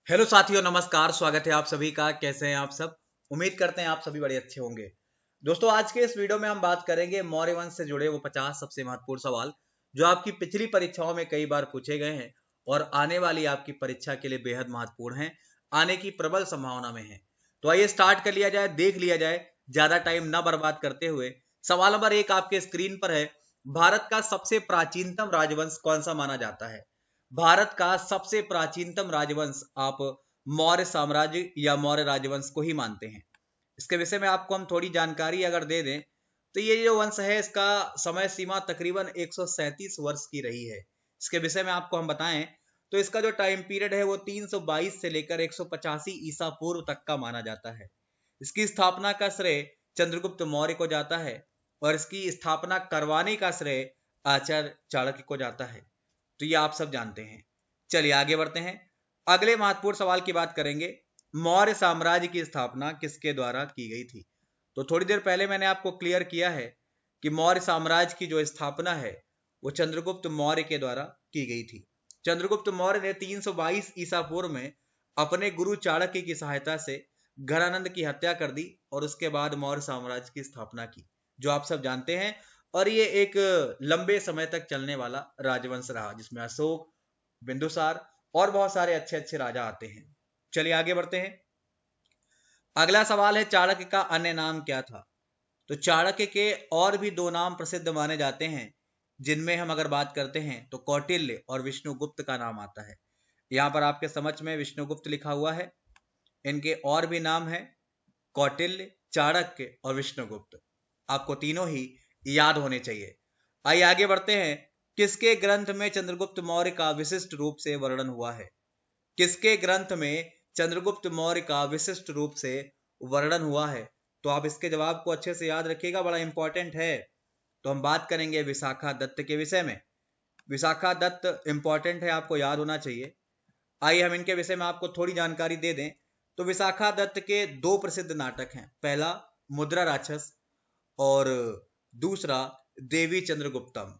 Hello साथियों, नमस्कार। स्वागत है आप सभी का। कैसे हैं आप सब? उम्मीद करते हैं आप सभी बड़े अच्छे होंगे। दोस्तों, आज के इस वीडियो में हम बात करेंगे मौर्य वंश से जुड़े वो 50 सबसे महत्वपूर्ण सवाल जो आपकी पिछली परीक्षाओं में कई बार पूछे गए हैं और आने वाली आपकी परीक्षा के लिए बेहद महत्वपूर्ण हैं, आने की प्रबल संभावना में है। तो आइए स्टार्ट कर लिया जाए, देख लिया जाए, ज्यादा टाइम न बर्बाद करते हुए। सवाल नंबर 1 आपके स्क्रीन पर है। भारत का सबसे प्राचीनतम राजवंश कौन सा माना जाता है? भारत का सबसे प्राचीनतम राजवंश आप मौर्य साम्राज्य या मौर्य राजवंश को ही मानते हैं। इसके विषय में आपको हम थोड़ी जानकारी अगर दे दें तो ये जो वंश है इसका समय सीमा तकरीबन 137 वर्ष की रही है। इसके विषय में आपको हम बताएं तो इसका जो टाइम पीरियड है वो 322 से लेकर 185 ईसा पूर्व तक का माना जाता है। इसकी स्थापना का श्रेय चंद्रगुप्त मौर्य को जाता है और इसकी स्थापना करवाने का श्रेय आचार्य चाणक्य को जाता है। तो ये आप सब जानते हैं। चलिए आगे बढ़ते हैं, अगले महत्वपूर्ण सवाल की बात करेंगे। मौर्य साम्राज्य की स्थापना किसके द्वारा की गई थी? तो थोड़ी देर पहले मैंने आपको क्लियर किया है कि मौर्य साम्राज्य की जो स्थापना है वो चंद्रगुप्त मौर्य के द्वारा की गई थी। चंद्रगुप्त मौर्य ने 322 ईसा पूर्व में अपने गुरु चाणक्य की सहायता से घरानंद की हत्या कर दी और उसके बाद मौर्य साम्राज्य की स्थापना की, जो आप सब जानते हैं। और ये एक लंबे समय तक चलने वाला राजवंश रहा जिसमें अशोक, बिंदुसार और बहुत सारे अच्छे अच्छे राजा आते हैं। चलिए आगे बढ़ते हैं। अगला सवाल है, चाणक्य का अन्य नाम क्या था? तो चाणक्य के और भी दो नाम प्रसिद्ध माने जाते हैं, जिनमें हम अगर बात करते हैं तो कौटिल्य और विष्णुगुप्त का नाम आता है। यहां पर आपके समझ में विष्णुगुप्त लिखा हुआ है। इनके और भी नाम है कौटिल्य, चाणक्य और विष्णुगुप्त। आपको तीनों ही याद होने चाहिए। आइए आगे बढ़ते हैं। किसके ग्रंथ में चंद्रगुप्त मौर्य का विशिष्ट रूप से वर्णन हुआ है? किसके ग्रंथ में चंद्रगुप्त मौर्य का विशिष्ट रूप से वर्णन हुआ है? तो आप इसके जवाब को अच्छे से याद रखिएगा, बड़ा इंपॉर्टेंट है। तो हम बात करेंगे विशाखा दत्त के विषय में। विशाखा दत्त इंपॉर्टेंट है, आपको याद होना चाहिए। आइए हम इनके विषय में आपको थोड़ी जानकारी दे दें। तो विशाखा दत्त के दो प्रसिद्ध नाटक हैं, पहला मुद्रा राक्षस और दूसरा देवी चंद्रगुप्तम।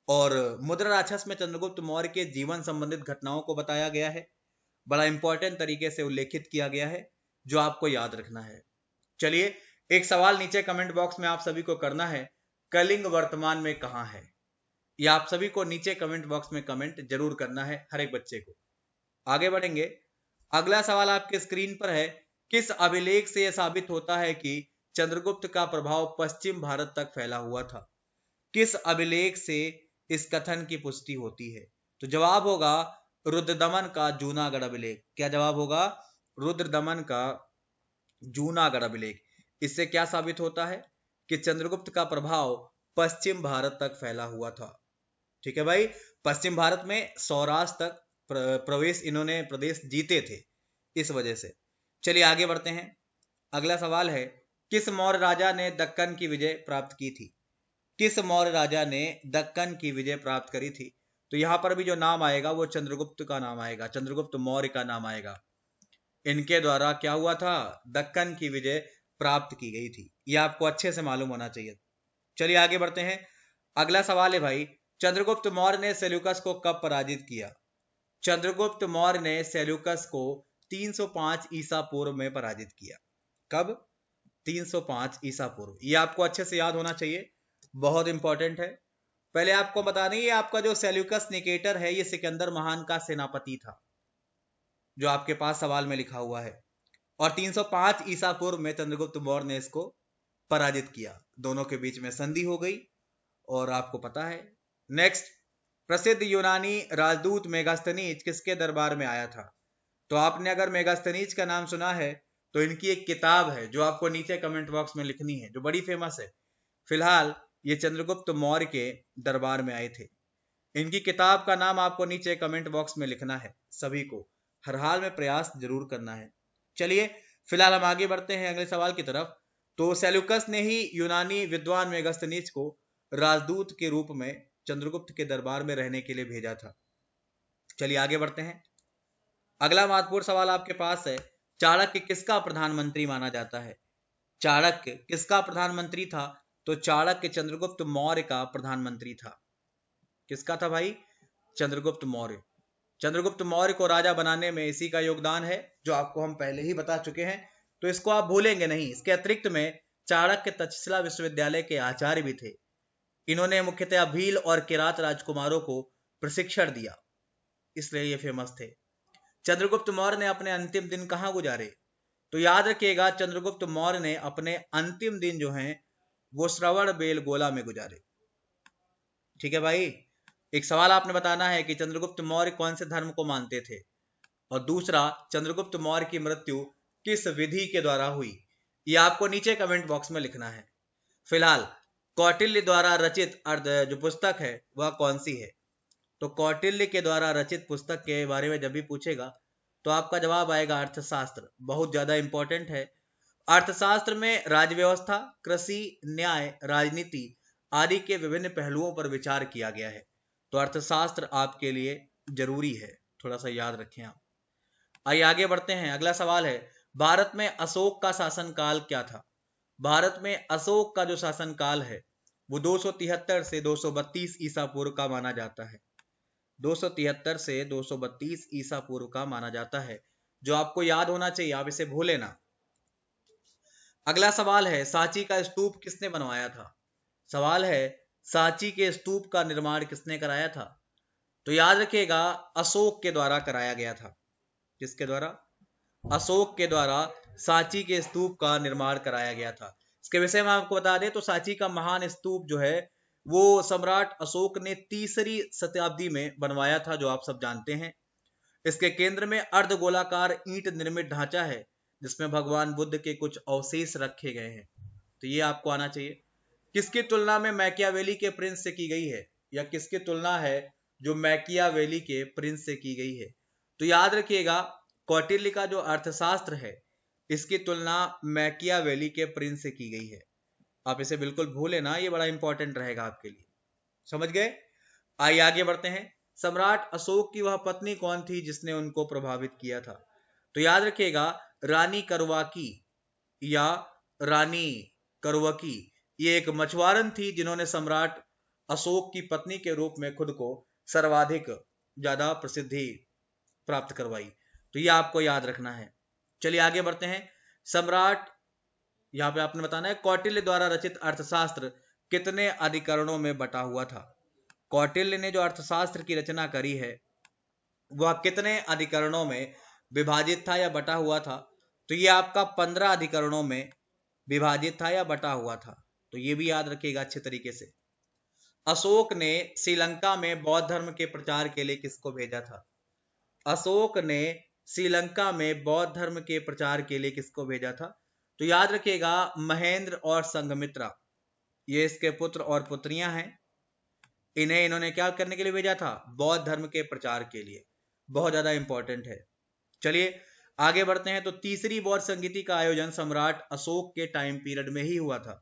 और मुद्रा राक्षस में चंद्रगुप्त मौर्य के जीवन संबंधित घटनाओं को बताया गया है, बड़ा इंपॉर्टेंट तरीके से उल्लेखित किया गया है, जो आपको याद रखना है। चलिए, एक सवाल नीचे कमेंट बॉक्स में आप सभी को करना है, कलिंग वर्तमान में कहां है? यह आप सभी को नीचे कमेंट बॉक्स में कमेंट जरूर करना है, हर एक बच्चे को। आगे बढ़ेंगे। अगला सवाल आपके स्क्रीन पर है। किस अभिलेख से यह साबित होता है कि चंद्रगुप्त का प्रभाव पश्चिम भारत तक फैला हुआ था? किस अभिलेख से इस कथन की पुष्टि होती है? तो जवाब होगा रुद्रदमन का जूनागढ़ अभिलेख। क्या जवाब होगा? रुद्रदमन का जूनागढ़ अभिलेख। इससे क्या साबित होता है कि चंद्रगुप्त का प्रभाव पश्चिम भारत तक फैला हुआ था। ठीक है भाई, पश्चिम भारत में सौराष्ट्र तक प्रवेश इन्होंने प्रदेश जीते थे, इस वजह से। चलिए आगे बढ़ते हैं। अगला सवाल है, किस मौर्य राजा ने दक्कन की विजय प्राप्त की थी? किस मौर्य राजा ने दक्कन की विजय प्राप्त करी थी? तो यहां पर भी जो नाम आएगा वो चंद्रगुप्त का नाम आएगा, चंद्रगुप्त मौर्य का नाम आएगा। इनके द्वारा क्या हुआ था? दक्कन की विजय प्राप्त की गई थी। यह आपको अच्छे से मालूम होना चाहिए। चलिए आगे बढ़ते हैं। अगला सवाल है भाई, चंद्रगुप्त मौर्य ने सेल्यूकस को कब पराजित किया? चंद्रगुप्त मौर्य ने सेल्यूकस को 305 ईसा पूर्व में पराजित किया। कब? 305 ईसा पूर्व। यह आपको अच्छे से याद होना चाहिए, बहुत इंपॉर्टेंट है। पहले आपको बता दें, ये आपका जो सेल्यूकस निकेटर है ये सिकंदर महान का सेनापति था, जो आपके पास सवाल में लिखा हुआ है। और 305 ईसा पूर्व में चंद्रगुप्त मौर्य ने इसको पराजित किया। दोनों के बीच में संधि हो गई और आपको पता है। नेक्स्ट, प्रसिद्ध यूनानी राजदूत मेगास्थनीज किसके दरबार में आया था? तो आपने अगर मेगास्थनीज का नाम सुना है तो इनकी एक किताब है जो आपको नीचे कमेंट बॉक्स में लिखनी है, जो बड़ी फेमस है। फिलहाल ये चंद्रगुप्त मौर्य के दरबार में आए थे। इनकी किताब का नाम आपको नीचे कमेंट बॉक्स में लिखना है, सभी को हर हाल में प्रयास जरूर करना है। चलिए फिलहाल हम आगे बढ़ते हैं अगले सवाल की तरफ। तो सेल्यूकस ने ही यूनानी विद्वान मेगास्थनीज को राजदूत के रूप में चंद्रगुप्त के दरबार में रहने के लिए भेजा था। चलिए आगे बढ़ते हैं। अगला महत्वपूर्ण सवाल आपके पास है, चाणक्य किसका प्रधानमंत्री माना जाता है? चाणक्य किसका प्रधानमंत्री था? तो चाणक्य चंद्रगुप्त मौर्य का प्रधानमंत्री था। किसका था भाई? चंद्रगुप्त मौर्य। चंद्रगुप्त मौर्य को राजा बनाने में इसी का योगदान है, जो आपको हम पहले ही बता चुके हैं, तो इसको आप भूलेंगे नहीं। इसके अतिरिक्त में चाणक्य तक्षशिला विश्वविद्यालय के आचार्य भी थे। इन्होंने मुख्यतः भील और किरात राजकुमारों को प्रशिक्षण दिया, इसलिए ये फेमस थे। चंद्रगुप्त मौर्य ने अपने अंतिम दिन कहाँ गुजारे? तो याद रखिएगा, चंद्रगुप्त मौर्य ने अपने अंतिम दिन जो हैं वो श्रवण बेलगोला में गुजारे। ठीक है भाई, एक सवाल आपने बताना है कि चंद्रगुप्त मौर्य कौन से धर्म को मानते थे, और दूसरा, चंद्रगुप्त मौर्य की मृत्यु किस विधि के द्वारा हुई, ये आपको नीचे कमेंट बॉक्स में लिखना है। फिलहाल कौटिल्य द्वारा रचित जो पुस्तक है वह कौन सी है? तो कौटिल्य के द्वारा रचित पुस्तक के बारे में जब भी पूछेगा तो आपका जवाब आएगा अर्थशास्त्र। बहुत ज्यादा इंपॉर्टेंट है। अर्थशास्त्र में राजव्यवस्था, कृषि, न्याय, राजनीति आदि के विभिन्न पहलुओं पर विचार किया गया है। तो अर्थशास्त्र आपके लिए जरूरी है, थोड़ा सा याद रखें आप। आइए आगे बढ़ते हैं। अगला सवाल है, भारत में अशोक का शासनकाल क्या था? भारत में अशोक का जो शासनकाल है वो 273 से 232 ईसा पूर्व का माना जाता है। 273 से 232 ईसा पूर्व का माना जाता है, जो आपको याद होना चाहिए, आप इसे भूले ना। अगला सवाल है, सांची का स्तूप किसने बनवाया था? सवाल है, सांची के स्तूप का निर्माण किसने कराया था? तो याद रखिएगा, अशोक के द्वारा कराया गया था। किसके द्वारा? अशोक के द्वारा सांची के स्तूप का निर्माण कराया गया था। इसके विषय में आपको बता दें तो सांची का महान स्तूप जो है वो सम्राट अशोक ने 3री शताब्दी में बनवाया था, जो आप सब जानते हैं। इसके केंद्र में अर्धगोलाकार ईंट निर्मित ढांचा है, जिसमें भगवान बुद्ध के कुछ अवशेष रखे गए हैं। तो ये आपको आना चाहिए। किसकी तुलना में मैकियावेली के प्रिंस से की गई है, या किसकी तुलना है जो मैकियावेली के प्रिंस से की गई है? तो याद रखिएगा, कौटिल्य का जो अर्थशास्त्र है इसकी तुलना मैकियावेली के प्रिंस से की गई है। आप इसे बिल्कुल भूले ना, ये बड़ा इंपॉर्टेंट रहेगा आपके लिए। समझ गए? आइए आगे बढ़ते हैं। सम्राट अशोक की वह पत्नी कौन थी जिसने उनको प्रभावित किया था? तो याद रखिएगा, रानी करवाकी या रानी करवकी, ये एक मछुआरन थी जिन्होंने सम्राट अशोक की पत्नी के रूप में खुद को सर्वाधिक ज्यादा प्रसिद्धि प्राप्त करवाई। तो ये आपको याद रखना है। चलिए आगे बढ़ते हैं। सम्राट, यहां पे आपने बताना है कौटिल्य द्वारा रचित अर्थशास्त्र कितने अधिकरणों में बटा हुआ था? कौटिल्य ने जो अर्थशास्त्र की रचना करी है वह कितने अधिकरणों में विभाजित था या बटा हुआ था? तो ये आपका 15 अधिकरणों में विभाजित था या बटा हुआ था। तो ये भी याद रखिएगा अच्छे तरीके से। अशोक ने श्रीलंका में बौद्ध धर्म के प्रचार के लिए किसको भेजा था? अशोक ने श्रीलंका में बौद्ध धर्म के प्रचार के लिए किसको भेजा था? तो याद रखिएगा, महेंद्र और संघमित्रा, ये इसके पुत्र और पुत्रियां हैं। इन्हें इन्होंने क्या करने के लिए भेजा था? बौद्ध धर्म के प्रचार के लिए। बहुत ज्यादा इंपॉर्टेंट है। चलिए आगे बढ़ते हैं। तो 3री बौद्ध संगीति का आयोजन सम्राट अशोक के टाइम पीरियड में ही हुआ था।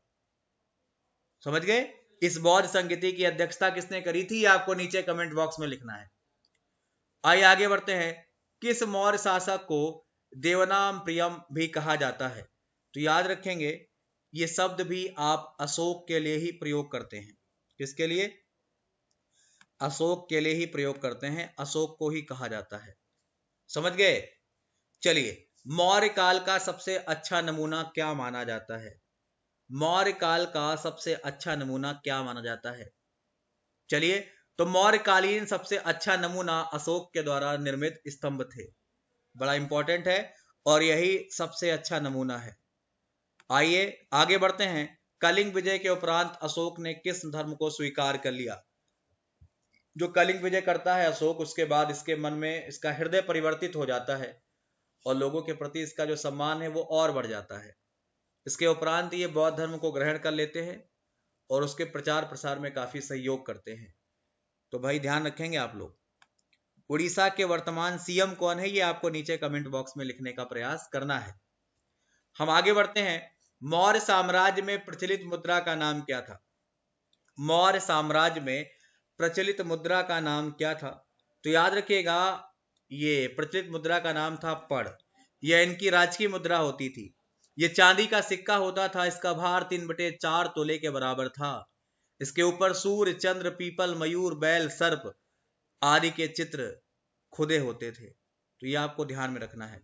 समझ गए? इस बौद्ध संगीति की अध्यक्षता किसने करी थी, आपको नीचे कमेंट बॉक्स में लिखना है। आइए आगे बढ़ते हैं। किस मौर्य शासक को देवनाम प्रियम भी कहा जाता है? तो याद रखेंगे, ये शब्द भी आप अशोक के लिए ही प्रयोग करते हैं। किसके लिए? अशोक के लिए ही प्रयोग करते हैं, अशोक को ही कहा जाता है। समझ गए? चलिए, मौर्य काल का सबसे अच्छा नमूना क्या माना जाता है? मौर्य काल का सबसे अच्छा नमूना क्या माना जाता है? चलिए, तो मौर्यकालीन सबसे अच्छा नमूना अशोक के द्वारा निर्मित स्तंभ थे। बड़ा इंपॉर्टेंट है और यही सबसे अच्छा नमूना है। आइए आगे बढ़ते हैं। कलिंग विजय के उपरांत अशोक ने किस धर्म को स्वीकार कर लिया? जो कलिंग विजय करता है अशोक, उसके बाद इसके मन में इसका हृदय परिवर्तित हो जाता है और लोगों के प्रति इसका जो सम्मान है वो और बढ़ जाता है। इसके उपरांत ये बौद्ध धर्म को ग्रहण कर लेते हैं और उसके प्रचार प्रसार में काफी सहयोग करते हैं। तो भाई ध्यान रखेंगे आप लोग। उड़ीसा के वर्तमान सीएम कौन है, ये आपको नीचे कमेंट बॉक्स में लिखने का प्रयास करना है। हम आगे बढ़ते हैं। मौर्य साम्राज्य में प्रचलित मुद्रा का नाम क्या था? मौर्य साम्राज्य में प्रचलित मुद्रा का नाम क्या था? तो याद रखिएगा, ये प्रचलित मुद्रा का नाम था पड़। यह इनकी राजकीय मुद्रा होती थी। ये चांदी का सिक्का होता था। इसका भार 3/4 तोले के बराबर था। इसके ऊपर सूर्य, चंद्र, पीपल, मयूर, बैल, सर्प आदि के चित्र खुदे होते थे। तो ये आपको ध्यान में रखना है,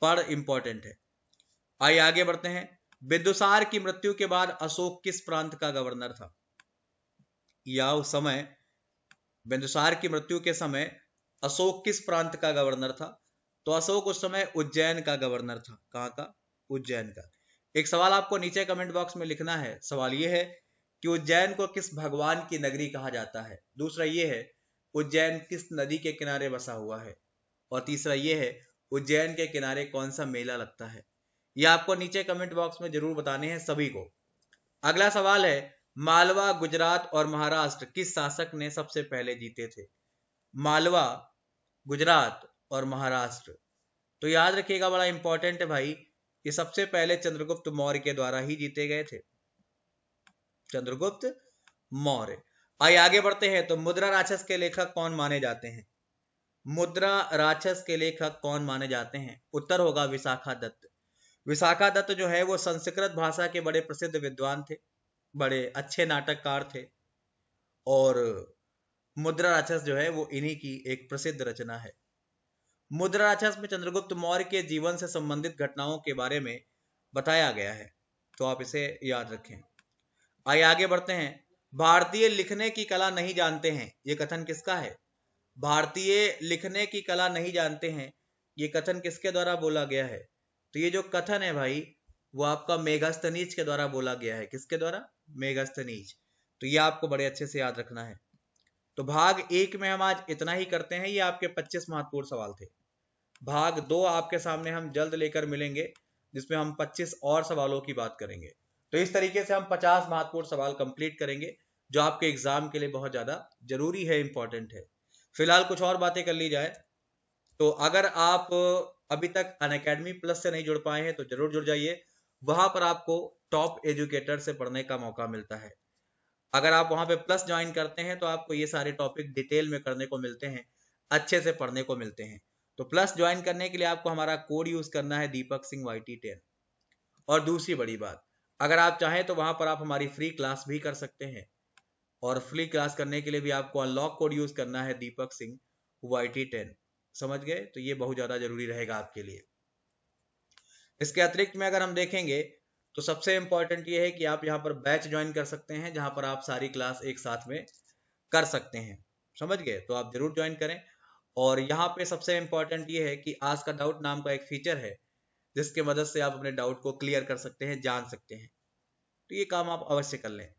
पर इंपॉर्टेंट है। आइए आगे बढ़ते हैं। बिंदुसार की मृत्यु के बाद अशोक किस प्रांत का गवर्नर था? या उस समय बिंदुसार की मृत्यु के समय अशोक किस प्रांत का गवर्नर था? तो अशोक उस समय उज्जैन का गवर्नर था। कहां का? उज्जैन का। एक सवाल आपको नीचे कमेंट बॉक्स में लिखना है। सवाल यह है कि उज्जैन को किस भगवान की नगरी कहा जाता है? दूसरा यह है उज्जैन किस नदी के किनारे बसा हुआ है? और तीसरा यह है उज्जैन के किनारे कौन सा मेला लगता है? यह आपको नीचे कमेंट बॉक्स में जरूर बताने हैं सभी को। अगला सवाल है, मालवा, गुजरात और महाराष्ट्र किस शासक ने सबसे पहले जीते थे? मालवा, गुजरात और महाराष्ट्र। तो याद रखिएगा, बड़ा इंपॉर्टेंट है भाई, ये सबसे पहले चंद्रगुप्त मौर्य के द्वारा ही जीते गए थे। चंद्रगुप्त मौर्य। आइए आगे बढ़ते हैं। तो मुद्रा राक्षस के लेखक कौन माने जाते हैं? मुद्रा राक्षस के लेखक कौन माने जाते हैं? उत्तर होगा विशाखा दत्त। विशाखा दत्त जो है वो संस्कृत भाषा के बड़े प्रसिद्ध विद्वान थे, बड़े अच्छे नाटककार थे, और मुद्रा राक्षस जो है वो इन्हीं की एक प्रसिद्ध रचना है। मुद्रा राक्षस में चंद्रगुप्त मौर्य के जीवन से संबंधित घटनाओं के बारे में बताया गया है, तो आप इसे याद रखें। आइए आगे बढ़ते हैं। भारतीय लिखने की कला नहीं जानते हैं, ये कथन किसका है? भारतीय लिखने की कला नहीं जानते हैं, ये कथन किसके द्वारा बोला गया है? तो ये जो कथन है भाई वो आपका मेगास्थनीज के द्वारा बोला गया है। किसके द्वारा? मेगास्थनीज। तो ये आपको बड़े अच्छे से याद रखना है। तो भाग 1 में हम आज इतना ही करते हैं। ये आपके 25 महत्वपूर्ण सवाल थे। भाग 2 आपके सामने हम जल्द लेकर मिलेंगे, जिसमें हम 25 और सवालों की बात करेंगे। तो इस तरीके से हम 50 महत्वपूर्ण सवाल कंप्लीट करेंगे, जो आपके एग्जाम के लिए बहुत ज्यादा जरूरी है, इंपॉर्टेंट है। फिलहाल कुछ और बातें कर ली जाए, तो अगर आप अभी तक अनअकैडमी प्लस से नहीं जुड़ पाए हैं तो जरूर जुड़ जाइए। वहां पर आपको टॉप एजुकेटर से पढ़ने का मौका मिलता है। अगर आप वहां पे प्लस ज्वाइन करते हैं तो आपको ये सारे टॉपिक डिटेल में करने को मिलते हैं, अच्छे से पढ़ने को मिलते हैं। तो प्लस ज्वाइन करने के लिए आपको हमारा कोड यूज करना है दीपक सिंह YT10। और दूसरी बड़ी बात, अगर आप चाहें तो वहां पर आप हमारी फ्री क्लास भी कर सकते हैं, और फ्री क्लास करने के लिए भी आपको अनलॉक कोड यूज करना है दीपक सिंह YT10। समझ गए? तो ये बहुत ज्यादा जरूरी रहेगा आपके लिए। इसके अतिरिक्त में अगर हम देखेंगे तो सबसे इंपॉर्टेंट ये है कि आप यहाँ पर बैच ज्वाइन कर सकते हैं, जहां पर आप सारी क्लास एक साथ में कर सकते हैं। समझ गए? तो आप जरूर ज्वाइन करें। और यहाँ पे सबसे इंपॉर्टेंट ये है कि आज का डाउट नाम का एक फीचर है, जिसके मदद से आप अपने डाउट को क्लियर कर सकते हैं, जान सकते हैं। तो ये काम आप अवश्य कर लें।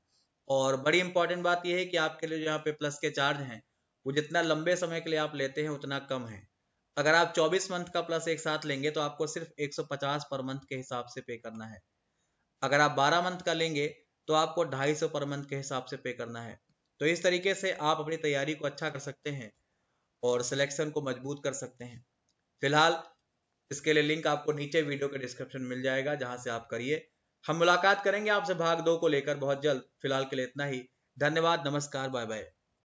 और बड़ी इंपॉर्टेंट बात यह है कि आपके लिए जो यहाँ पे प्लस के चार्ज हैं वो जितना लंबे समय के लिए आप लेते हैं उतना कम है। अगर आप 24 मंथ का प्लस एक साथ लेंगे तो आपको सिर्फ 150 पर मंथ के हिसाब से पे करना है। अगर आप 12 मंथ का लेंगे तो आपको 250 पर मंथ के हिसाब से पे करना है। तो इस तरीके से आप अपनी तैयारी को अच्छा कर सकते हैं और सिलेक्शन को मजबूत कर सकते हैं। फिलहाल इसके लिए लिंक आपको नीचे वीडियो के डिस्क्रिप्शन में मिल जाएगा, जहां से आप करिए। हम मुलाकात करेंगे आपसे भाग 2 को लेकर बहुत जल्द। फिलहाल के लिए इतना ही। धन्यवाद, नमस्कार, बाय बाय।